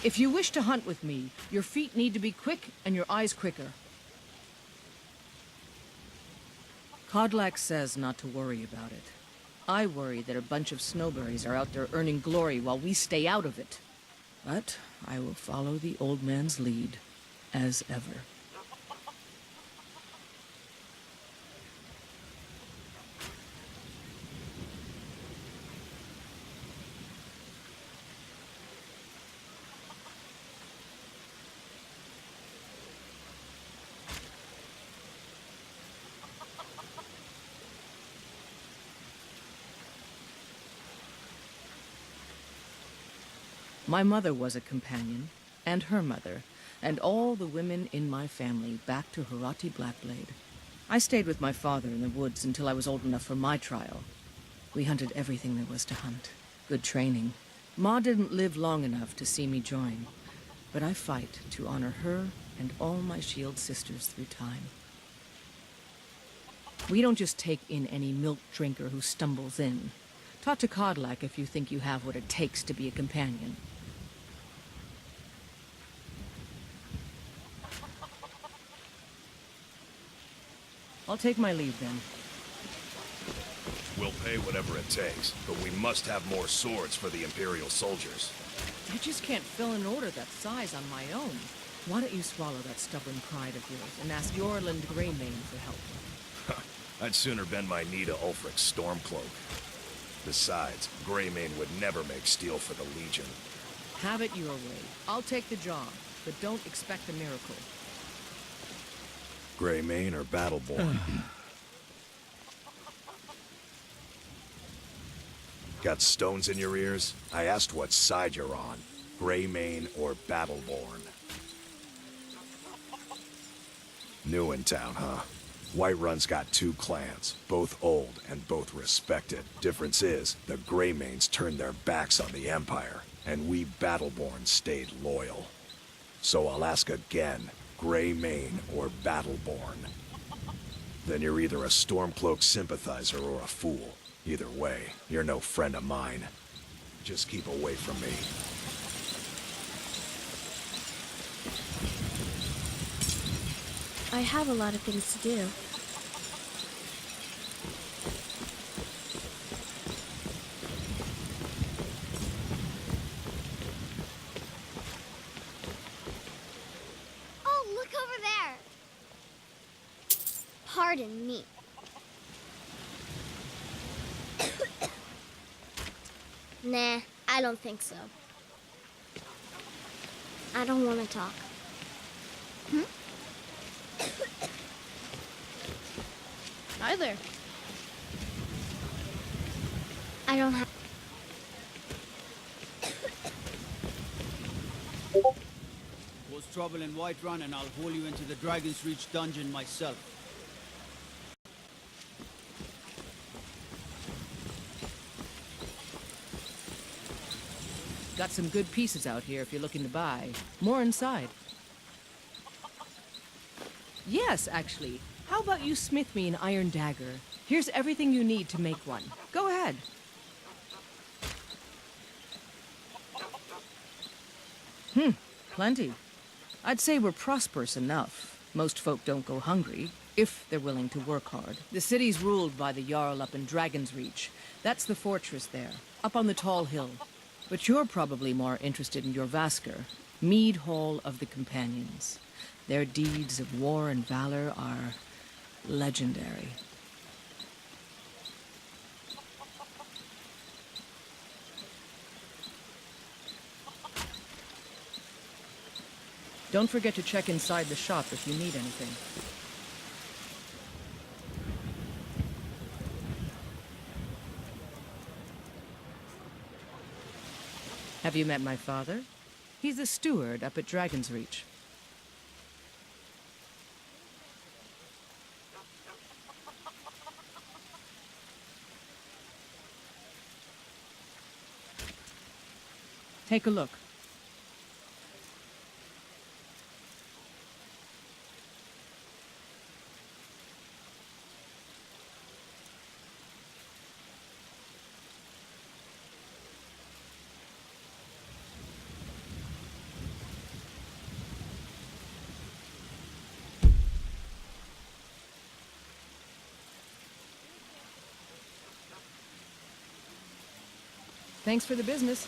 If you wish to hunt with me, your feet need to be quick and your eyes quicker. Kodlak says not to worry about it. I worry that a bunch of snowberries are out there earning glory while we stay out of it. But I will follow the old man's lead, as ever. My mother was a companion, and her mother, and all the women in my family back to Harati Blackblade. I stayed with my father in the woods until I was old enough for my trial. We hunted everything there was to hunt. Good training. Ma didn't live long enough to see me join, but I fight to honor her and all my shield sisters through time. We don't just take in any milk drinker who stumbles in. Talk to Kodlak if you think you have what it takes to be a companion. I'll take my leave then. We'll pay whatever it takes, but we must have more swords for the Imperial soldiers. I just can't fill an order that size on my own. Why don't you swallow that stubborn pride of yours and ask Yorland Greymane for help? I'd sooner bend my knee to Ulfric's Stormcloak. Besides, Greymane would never make steel for the Legion. Have it your way. I'll take the job, but don't expect a miracle. Greymane or Battleborn? Got stones in your ears? I asked what side you're on. Greymane or Battleborn? New in town, huh? Whiterun's got two clans, both old and both respected. Difference is, the Greymanes turned their backs on the Empire, and we Battleborn stayed loyal. So I'll ask again, Greymane or Battleborn? Then you're either a Stormcloak sympathizer or a fool. Either way, you're no friend of mine. Just keep away from me. I have a lot of things to do. Oh, look over there! Pardon me. Nah, I don't think so. I don't want to talk. Either. I don't have... Cause trouble in Whiterun and I'll haul you into the Dragon's Reach dungeon myself. Got some good pieces out here if you're looking to buy. More inside. Yes, actually. How about you smith me an iron dagger? Here's everything you need to make one. Go ahead. Plenty. I'd say we're prosperous enough. Most folk don't go hungry, if they're willing to work hard. The city's ruled by the Jarl up in Dragon's Reach. That's the fortress there, up on the tall hill. But you're probably more interested in your Vasker, Mead Hall of the Companions. Their deeds of war and valor are legendary. Don't forget to check inside the shop if you need anything. Have you met my father? He's the steward up at Dragon's Reach. Take a look. Thanks for the business.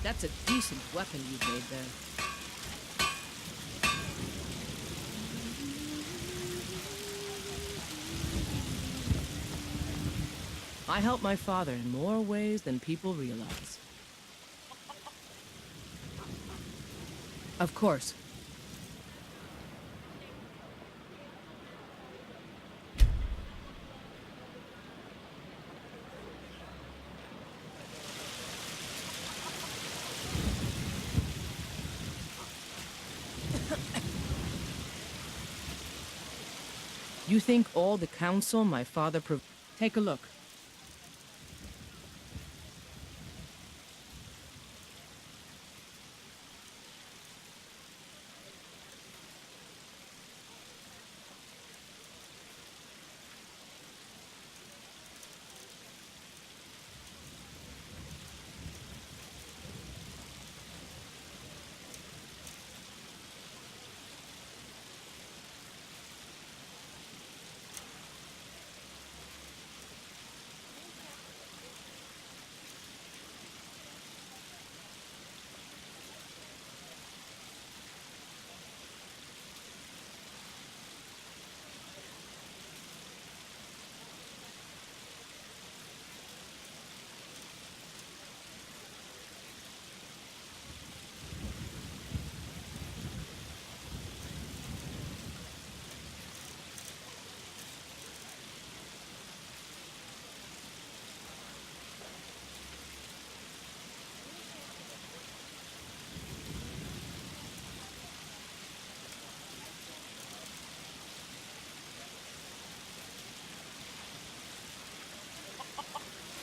That's a decent weapon you've made there. I help my father in more ways than people realize. Of course. You think all the counsel my father Take a look.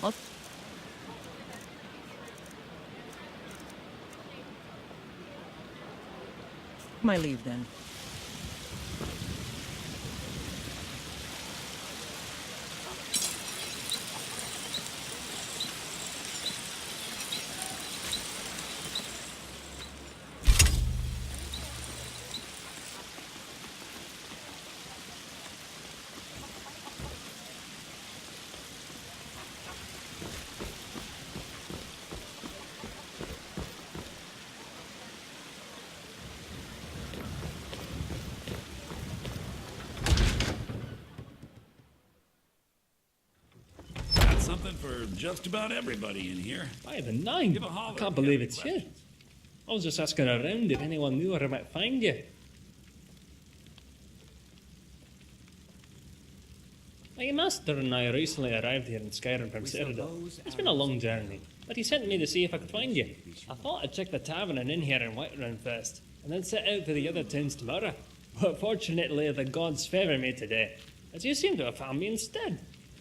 Well, my leave then. Something for just about everybody in here. By the nine! Give a holler I can't if believe you have it's any you. I was just asking around if anyone knew where I might find you. My master and I recently arrived here in Skyrim from Citadel. It's been a long journey, but he sent me to see if I could find you. I thought I'd check the tavern and inn here in Whiterun first, and then set out to the other towns tomorrow. But fortunately, the gods favour me today, as you seem to have found me instead.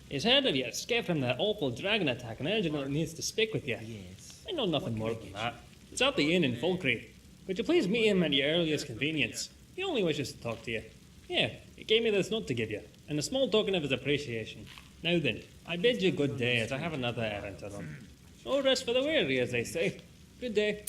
He's heard of your escape from that awful dragon attack and urgently needs to speak with you. Yes. I know nothing more than that. It's at the inn in Falkreath. Could you please meet him at your earliest convenience? He only wishes to talk to you. Yeah, he gave me this note to give you, and a small token of his appreciation. Now then, I bid you good day as I have another errand to run. No rest for the weary, as they say. Good day.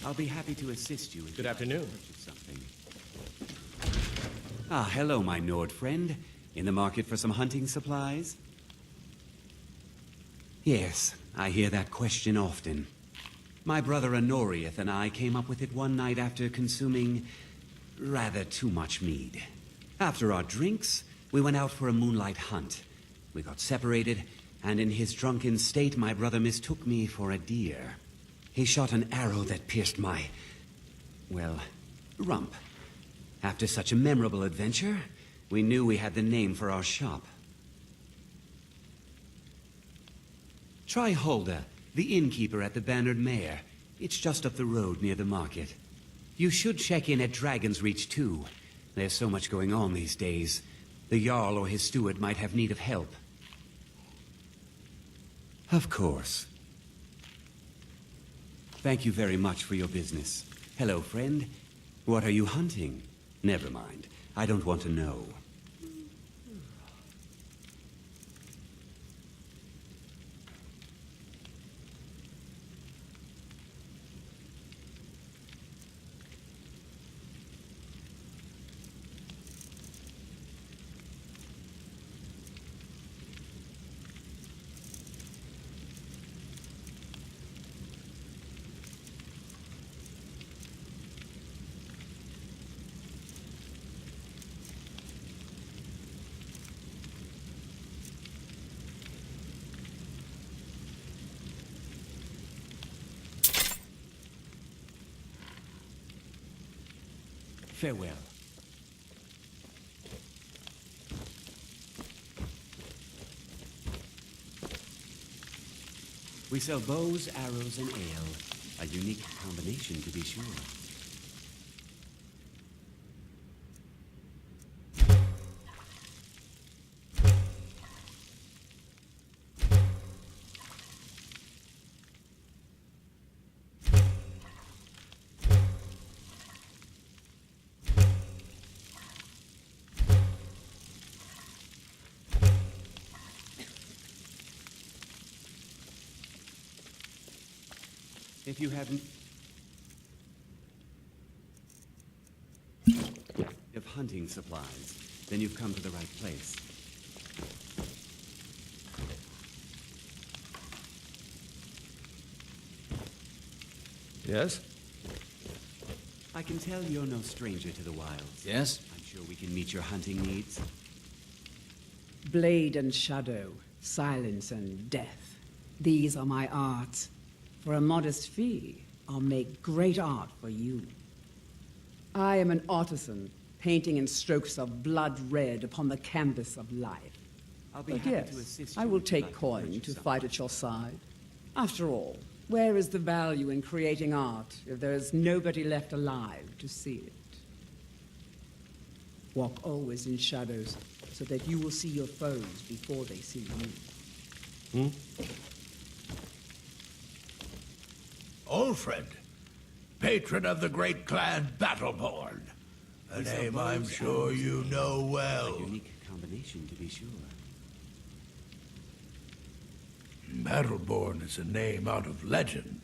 I'll be happy to assist you. Good afternoon. Something. Ah, hello, my Nord friend. In the market for some hunting supplies? Yes, I hear that question often. My brother Honorius and I came up with it one night after consuming rather too much mead. After our drinks, we went out for a moonlight hunt. We got separated, and in his drunken state, my brother mistook me for a deer. He shot an arrow that pierced my, well, rump. After such a memorable adventure, we knew we had the name for our shop. Try Hulda, the innkeeper at the Bannered Mare. It's just up the road near the market. You should check in at Dragon's Reach too. There's so much going on these days. The Jarl or his steward might have need of help. Of course. Thank you very much for your business. Hello, friend. What are you hunting? Never mind. I don't want to know. Farewell. We sell bows, arrows, and ale. A unique combination, to be sure. If you haven't... of hunting supplies, then you've come to the right place. Yes? I can tell you're no stranger to the wilds. Yes? I'm sure we can meet your hunting needs. Blade and shadow, silence and death. These are my arts. For a modest fee, I'll make great art for you. I am an artisan, painting in strokes of blood red upon the canvas of life. I'll be But happy yes, to assist you I will if you'd take like coin purchase to some. fight at your side. After all, where is the value in creating art if there is nobody left alive to see it? Walk always in shadows, so that you will see your foes before they see you. Old friend, patron of the great clan Battleborn. A name I'm sure you know well. A unique combination, to be sure. Battleborn is a name out of legend,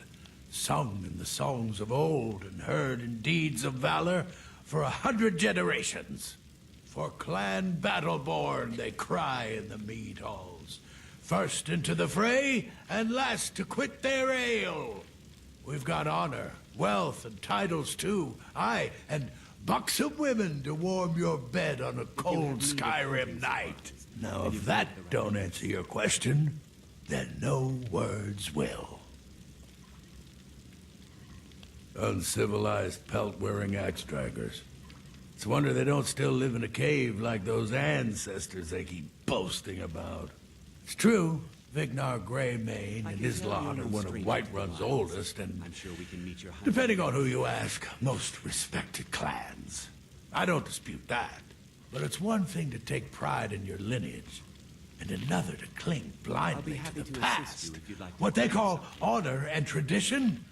sung in the songs of old and heard in deeds of valor for 100 generations. For Clan Battleborn they cry in the mead halls, first into the fray and last to quit their ale. We've got honor, wealth, and titles too. Aye, and buxom women to warm your bed on a cold Skyrim night. Now, if that don't answer your question, then no words will. Uncivilized pelt-wearing axe-draggers. It's a wonder they don't still live in a cave like those ancestors they keep boasting about. It's true. Vignar Greymane and his lot are one of Whiterun's oldest and, I'm sure we can meet your hunting. depending on who you ask, most respected clans. I don't dispute that, but it's one thing to take pride in your lineage, and another to cling blindly to the past. What they call honor and tradition,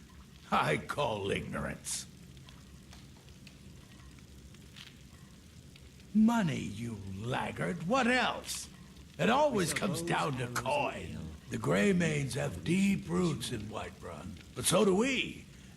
I call ignorance. Money, you laggard. What else? It always comes down to coin. The Greymanes have deep roots in Whiterun, but so do we.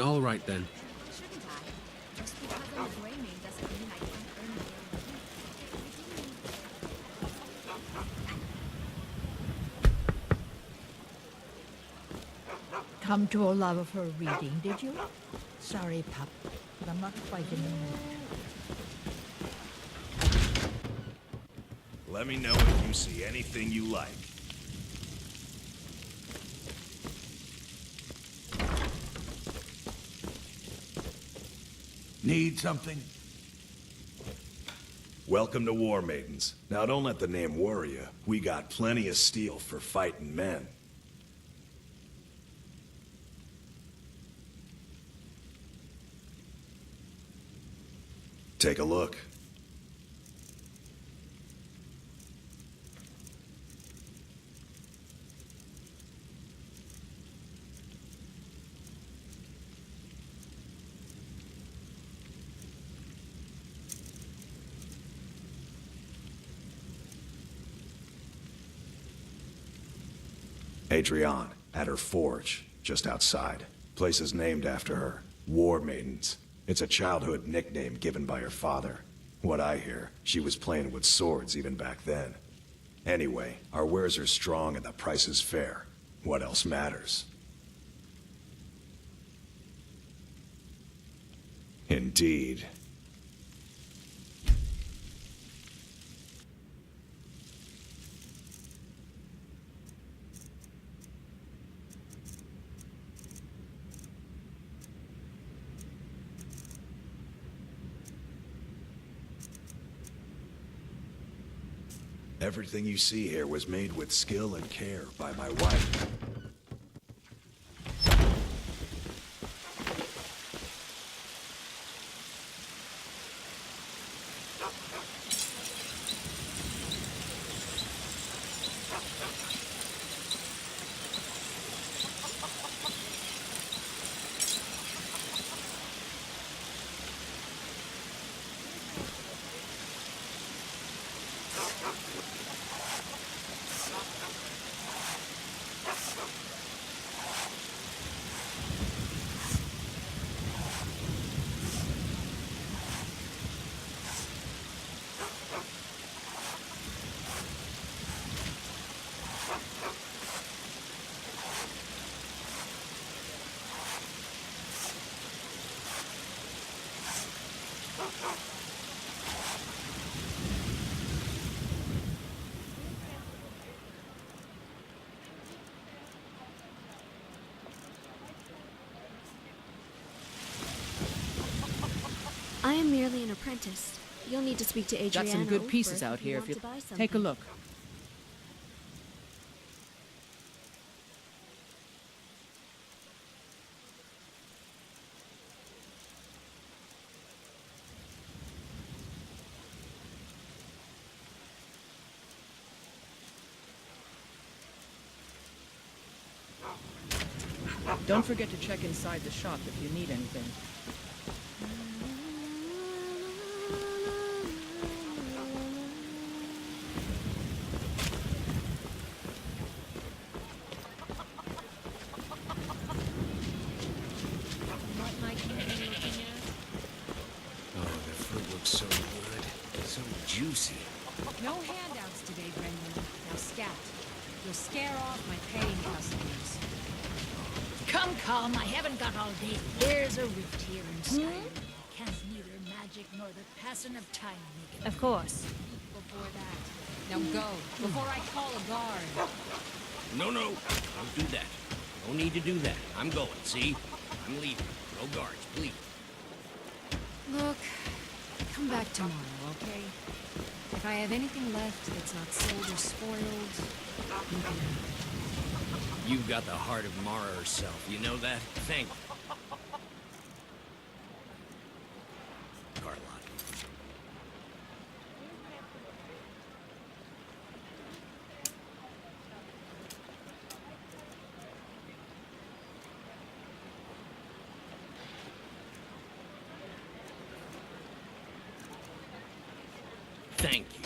All right then. Shouldn't I? Just because I'm a gray main doesn't mean I can't earn a Come to Olava for a reading, did you? Sorry, pup, but I'm not quite in the mood. Let me know if you see anything you like. Need something? Welcome to War Maidens. Now don't let the name worry you. We got plenty of steel for fighting men. Take a look. Adrienne, at her forge, just outside. Place is named after her. War Maidens. It's a childhood nickname given by her father. What I hear, she was playing with swords even back then. Anyway, our wares are strong and the price is fair. What else matters? Indeed. Everything you see here was made with skill and care by my wife. I am merely an apprentice. You'll need to speak to Adriana. Got some good pieces Oldford out here if you want to buy something. take a look. Don't forget to check inside the shop if you need anything. What might you be looking at? Oh, the fruit looks so good. So juicy. No handouts today, Brendan. Now scat. You'll scare off my paying customers. Come, come, I haven't got all day. There's a rift here in Skyrim. Can't neither magic nor the passing of time make it. Of course. Before that. Now go, before I call a guard. No, don't do that. No need to do that. I'm going, see? I'm leaving. No guards, please. Look, come back tomorrow, okay? If I have anything left that's not sold or spoiled, you can have it. You've got the heart of Mara herself. You know that? Thank you. Carlotta. Thank you.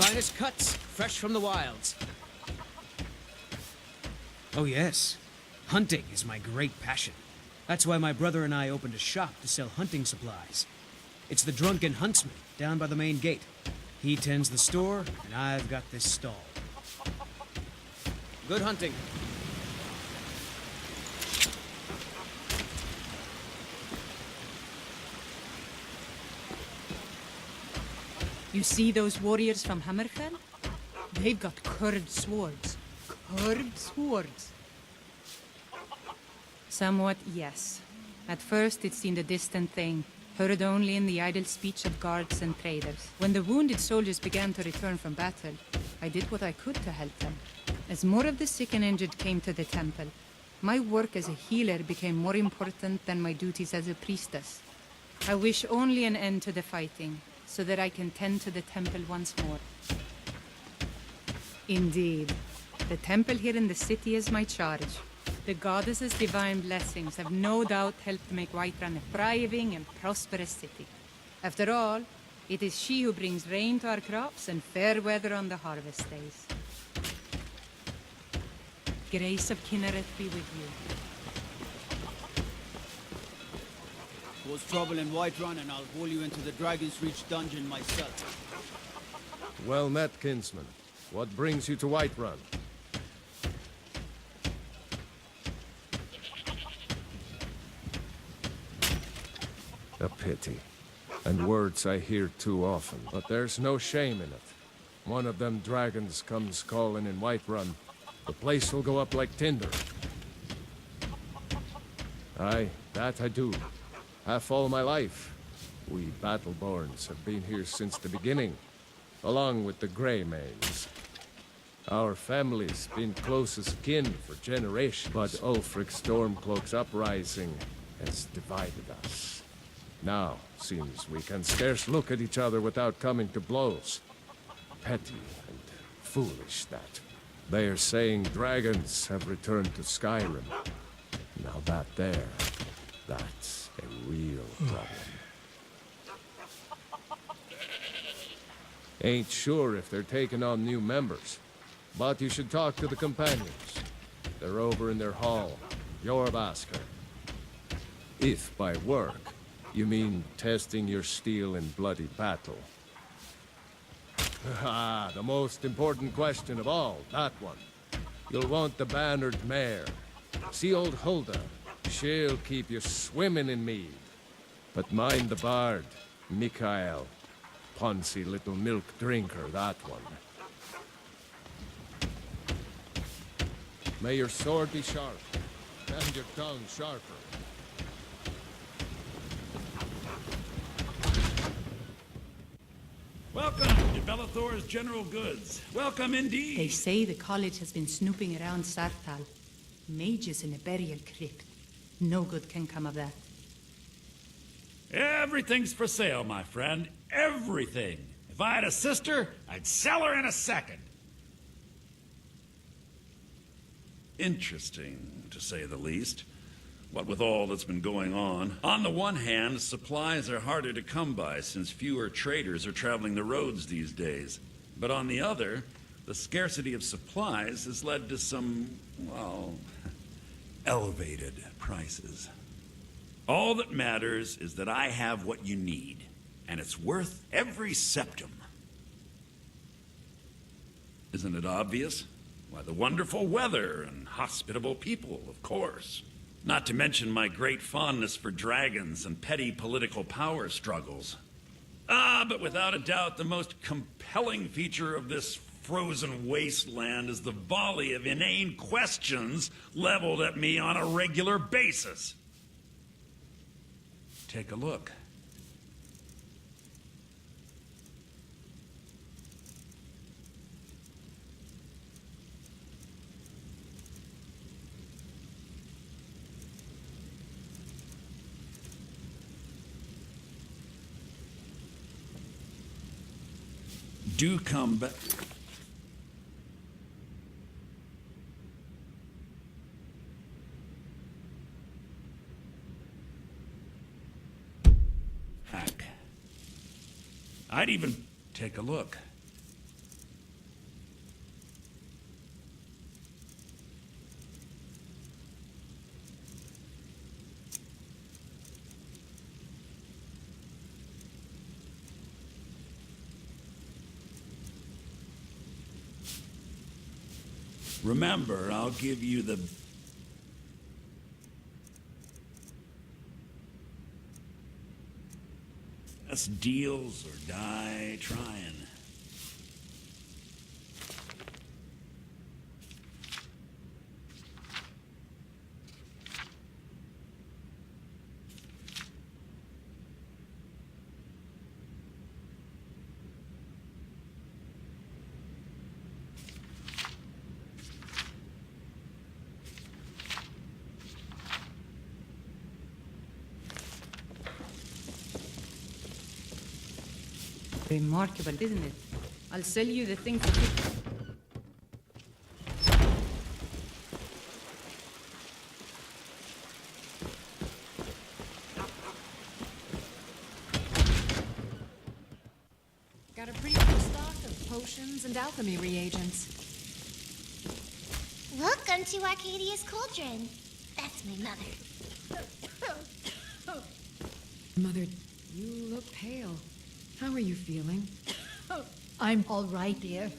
Finest cuts, fresh from the wilds. Oh yes, hunting is my great passion. That's why my brother and I opened a shop to sell hunting supplies. It's the Drunken Huntsman, down by the main gate. He tends the store, and I've got this stall. Good hunting. You see those warriors from Hammerfell? They've got curved swords. Curved swords. Somewhat, yes. At first it seemed a distant thing, heard only in the idle speech of guards and traders. When the wounded soldiers began to return from battle, I did what I could to help them. As more of the sick and injured came to the temple, my work as a healer became more important than my duties as a priestess. I wish only an end to the fighting, so that I can tend to the temple once more. Indeed, the temple here in the city is my charge. The goddess's divine blessings have no doubt helped make Whiterun a thriving and prosperous city. After all, it is she who brings rain to our crops and fair weather on the harvest days. Grace of Kinnereth be with you. Cause trouble in Whiterun and I'll haul you into the Dragon's Reach dungeon myself. Well met, kinsman. What brings you to Whiterun? A pity. And words I hear too often. But there's no shame in it. One of them dragons comes calling in Whiterun. The place will go up like tinder. Aye, that I do. Half all my life. We Battleborns have been here since the beginning, along with the Greymanes. Our family's been close as kin for generations, but Ulfric Stormcloak's uprising has divided us. Now, seems we can scarce look at each other without coming to blows. Petty and foolish, that. They are saying dragons have returned to Skyrim. Now that's a real problem. Ain't sure if they're taking on new members, but you should talk to the companions. They're over in their hall, Jorvaskr. If by work, you mean testing your steel in bloody battle. Ah, the most important question of all, that one. You'll want the bannered mare. See old Hulda? She'll keep you swimming in mead. But mind the bard, Mikael. Poncy little milk drinker, that one. May your sword be sharp, and your tongue sharper. Welcome to Bellathor's General Goods. Welcome indeed. They say the college has been snooping around Sartal. Mages in a burial crypt. No good can come of that. Everything's for sale, my friend. Everything. If I had a sister, I'd sell her in a second. Interesting, to say the least. What with all that's been going on. On the one hand, supplies are harder to come by since fewer traders are traveling the roads these days. But on the other, the scarcity of supplies has led to some, well, elevated prices. All that matters is that I have what you need, and it's worth every septum. Isn't it obvious? Why, the wonderful weather and hospitable people, of course. Not to mention my great fondness for dragons and petty political power struggles. But without a doubt, the most compelling feature of this frozen wasteland is the volley of inane questions leveled at me on a regular basis. Take a look. Do come back. I'd even take a look. Remember, I'll give you the... best deals or die trying. Remarkable, isn't it? I'll sell you the thing for 50. Got a pretty good stock of potions and alchemy reagents. Welcome to Arcadia's Cauldron. That's my mother. Mother, you look pale. How are you feeling? I'm all right, dear.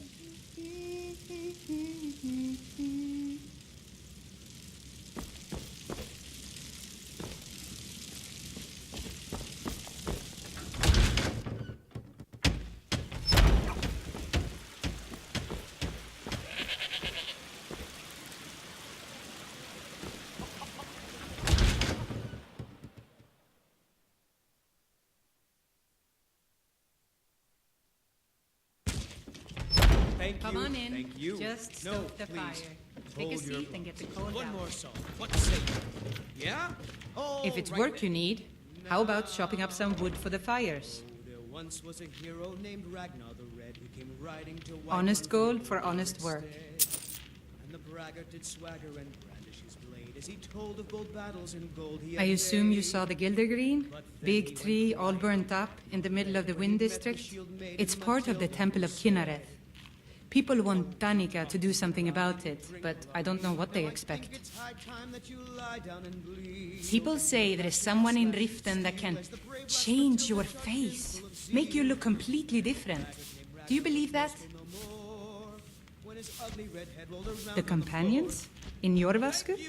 Come on in. Thank you. Just No, stoke the please. fire. Take a Hold your seat and get the cold One out. more salt. What say you? Yeah? Oh, If it's right work away. you need, how about chopping up some wood for the fires? There once was a hero named Ragnar the Red who came riding to Honest Whiterun gold to for the honest work. And the braggart did swagger and brandish his blade as he told of bold battles in gold he I had assume you made. saw the Gildergreen? Big tree all burnt up in the middle of the Wind District? It's part of the Temple of Kinnareth. People want Danica to do something about it, but I don't know what they expect. It's high time that you lie down and bleed. People say there is someone in Riften that can change your face, make you look completely different. Do you believe that? When his ugly red head rolled around The companions? In Jorvaskut?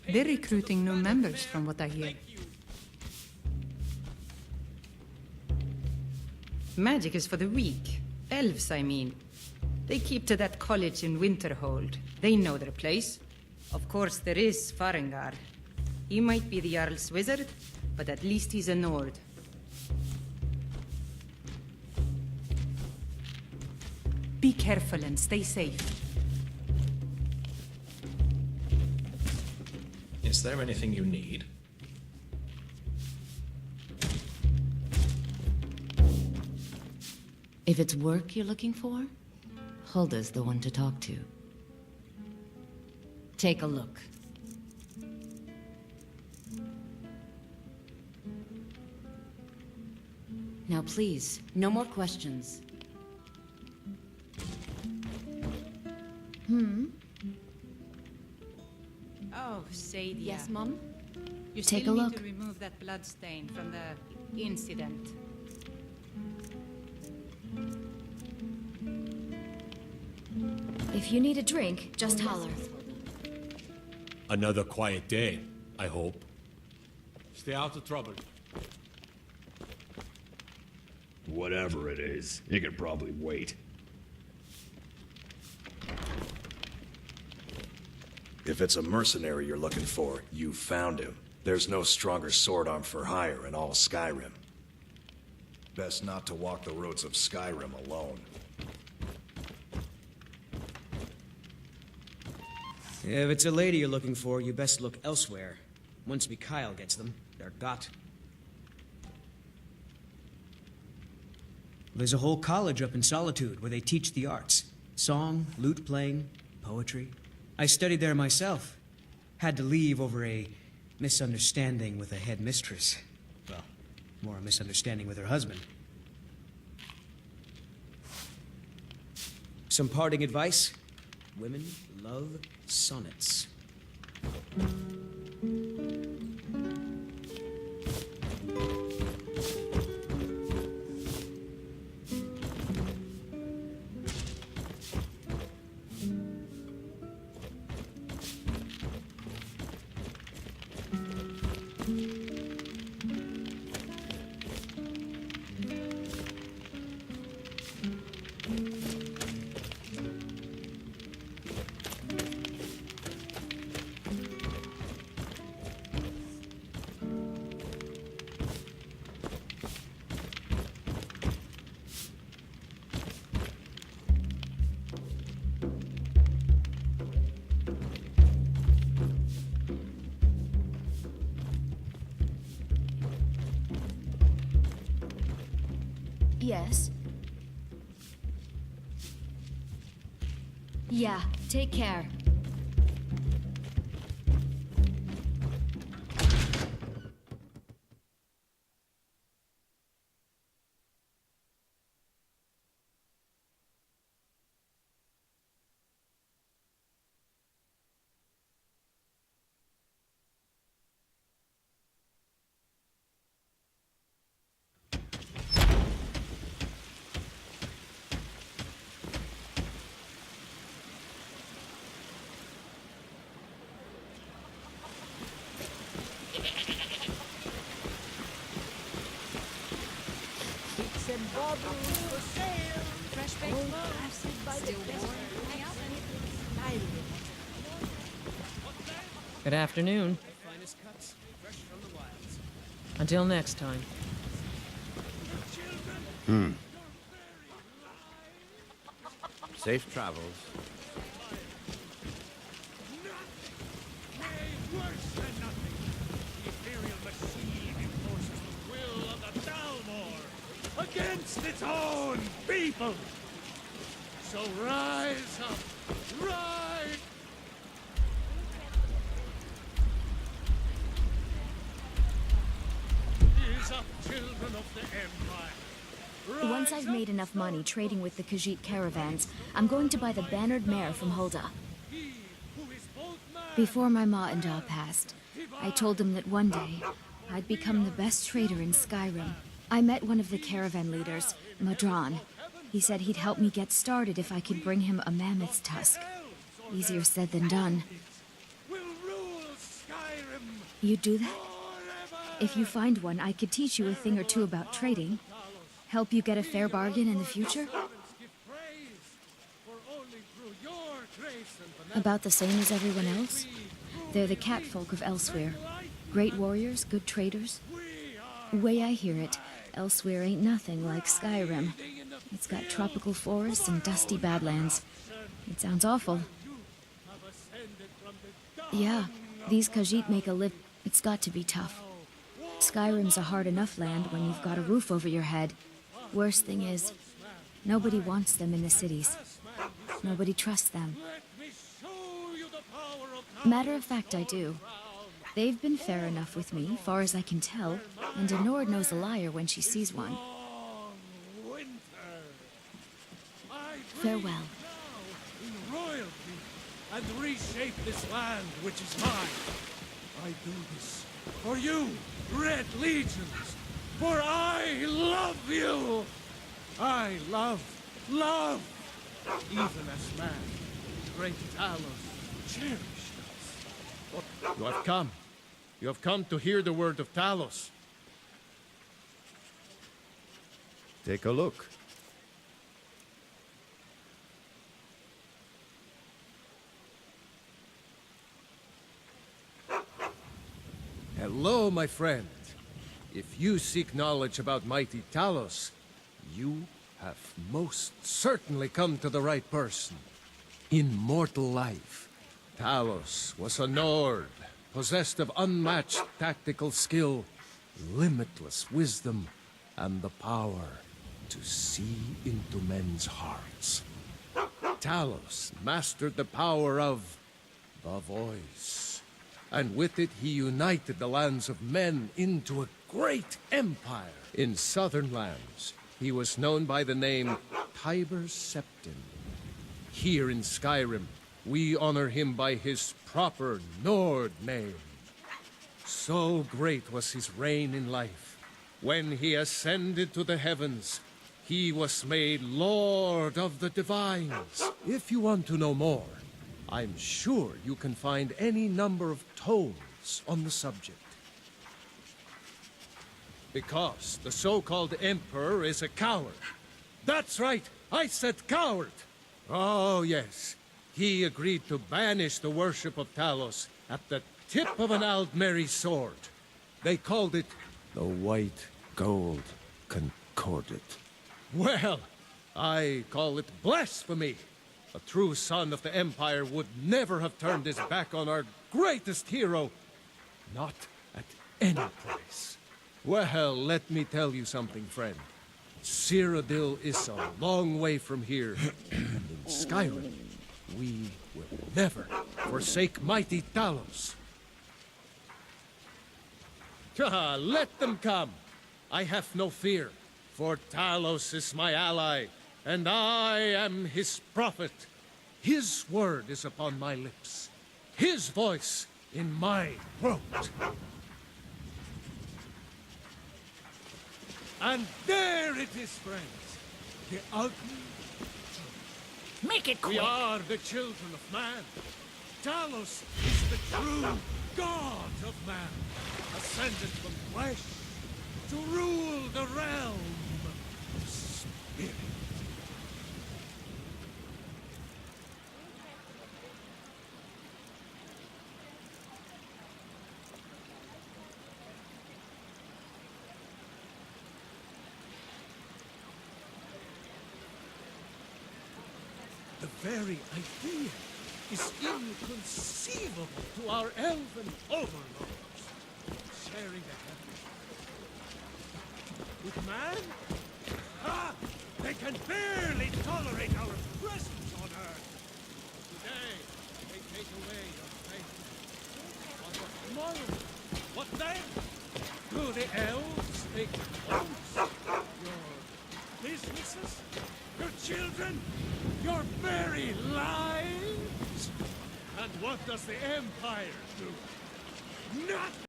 They're recruiting new members from what I hear. Magic is for the weak. Elves, I mean. They keep to that college in Winterhold. They know their place. Of course, there is Farengar. He might be the Jarl's wizard, but at least he's a Nord. Be careful and stay safe. Is there anything you need? If it's work you're looking for, Hulda's the one to talk to. Take a look. Now please, no more questions. Oh, Sadia. Yes, Mom? You Take still a need look. to remove that blood stain from the incident. If you need a drink, just holler. Another quiet day, I hope. Stay out of trouble. Whatever it is, it can probably wait. If it's a mercenary you're looking for, you found him. There's no stronger sword arm for hire in all Skyrim. Best not to walk the roads of Skyrim alone. If it's a lady you're looking for, you best look elsewhere. Once Mikhail gets them, they're got. There's a whole college up in Solitude where they teach the arts. Song, lute playing, poetry. I studied there myself. Had to leave over a misunderstanding with a head mistress. Well, more a misunderstanding with her husband. Some parting advice? Women love sonnets. Yes? Yeah, take care. And baubles for sale. Fresh baked loaves by the Bethesda. Good afternoon. Finest cuts, fresh from the wilds. Until next time. Safe travels. Worse than nothing. The Imperial machine enforces the will of the Thalmor against its own people. So rise up, rise! Ease up, children of the Empire. Once I've made enough money trading with the Khajiit caravans, I'm going to buy the bannered mare from Hulda. Before my ma and Da passed, I told them that one day, I'd become the best trader in Skyrim. I met one of the caravan leaders, Madran. He said he'd help me get started if I could bring him a mammoth's tusk. Easier said than done. You'd do that? If you find one, I could teach you a thing or two about trading. Help you get a fair bargain in the future? About the same as everyone else? They're the catfolk of Elsewhere. Great warriors, good traders. Way I hear it, Elsewhere ain't nothing like Skyrim. It's got tropical forests and dusty badlands. It sounds awful. Yeah, these Khajiit make a living. It's got to be tough. Skyrim's a hard enough land when you've got a roof over your head. Worst thing is, nobody wants them in the cities. Nobody trusts them. Matter of fact, I do. They've been fair enough with me, far as I can tell, and a Nord knows a liar when she sees one. Farewell. In royalty, and reshape this land which is mine. I do this for you, Red Legions, for I love you. I love. Even as man, great Talos cherished us. You have come. You have come to hear the word of Talos. Take a look. Hello, my friend. If you seek knowledge about mighty Talos, you have most certainly come to the right person. In mortal life, Talos was a Nord, possessed of unmatched tactical skill, limitless wisdom, and the power to see into men's hearts. Talos mastered the power of the voice, and with it he united the lands of men into a great empire. In southern lands, he was known by the name Tiber Septim. Here in Skyrim, we honor him by his proper Nord name. So great was his reign in life. When he ascended to the heavens, he was made Lord of the Divines. If you want to know more, I'm sure you can find any number of tomes on the subject. Because the so-called Emperor is a coward. That's right, I said coward! Oh, yes. He agreed to banish the worship of Talos at the tip of an Aldmeri sword. They called it The White Gold Concordat. Well, I call it blasphemy. A true son of the Empire would never have turned his back on our greatest hero. Not at any price. Well, let me tell you something, friend. Cyrodiil is a long way from here. And in Skyrim, we will never forsake mighty Talos. Let them come. I have no fear, for Talos is my ally, and I am his prophet. His word is upon my lips, his voice in my throat. And there it is, friends. The ugly truth. Make it quick. We are the children of man. Talos is the true god of man, ascended from flesh to rule the realm of spirit. The very idea is inconceivable to our elven overlords. Sharing the heavens with man? Ah! They can barely tolerate our presence on Earth. Today, they take away your faith. But tomorrow, what then? Do the elves take your homes, your businesses, your children, your very lives? And what does the Empire do? Nothing!